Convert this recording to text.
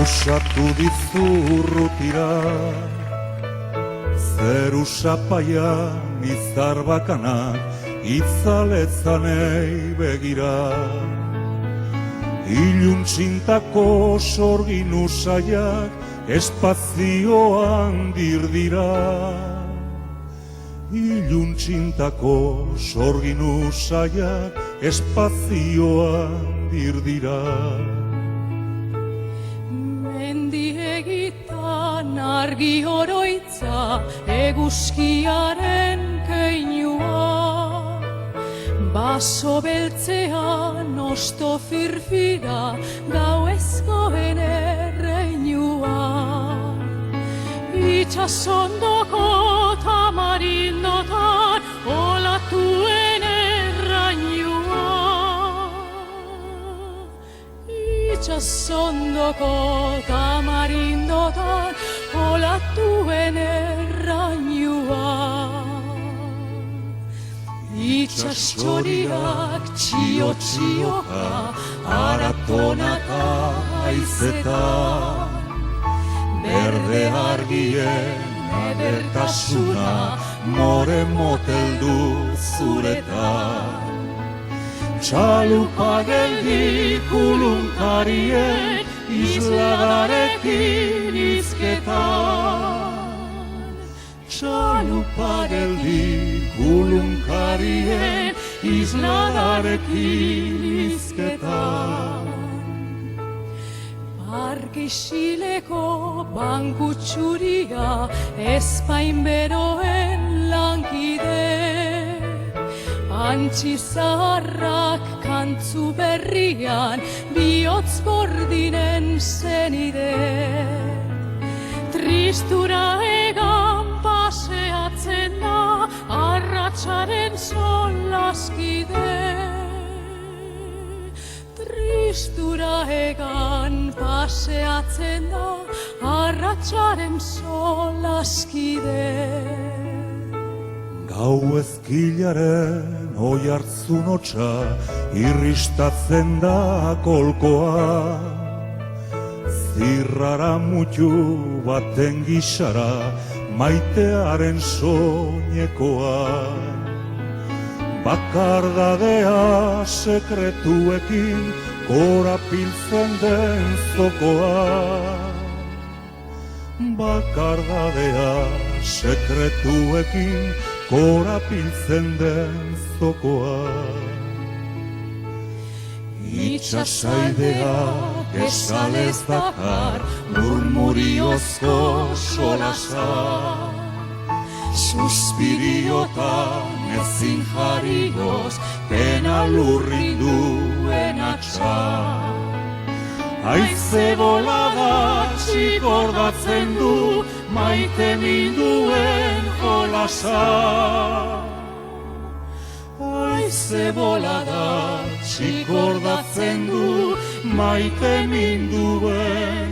Usatu dizurrutira, zeru sapaian izar bakanak, itzaletzanei begira. Iluntxintako sorgin usaiak, espazioan dirdira. Iluntxintako sorgin usaiak, espazioan dirdira. Mendiegitan argi oroitza, eguzkiaren keinua. Baso beltzean osto firfira, gauezkoen erreinua. Itxasondoko tamarindotan, olatuen errainua. Itxasondoko tamarindotan, olatuen errainua. Itxastxoriak txio-txioka, aratonaka aizetan. Berde argien edertasuna, more moteldu zuretan. Txalupa geldi kulunkarien, isladarekin izketan. Txalupa geldi kulunkarien, isladarekin izketan. Argisileko banku txuria, ezpain beroen lankide. Antxi zaharrak kantzu berrian, bihotz bordinen zenide. Tristura egan paseatzen da, arratsaren solaskide. Tristura egan paseatzen da, arratsaren solaskide. Gau ezkilaren oihartzun hotsa, irristatzen da kolkoa. Zirrara mutu baten gixara, maitearen soinekoa. Bakardadea sekretuekin, korapiltzen den zokoa. Bakardadea sekretuekin, korapiltzen den zokoa. Itxasaidea esalez dakar, murmuriozko solasa. Suspiriotan ezin jarrioz, pena lurrinduen atxa. Haize bolada txikordatzen du, maite minduen jolasa. Haize bolada txikordatzen du, maite minduen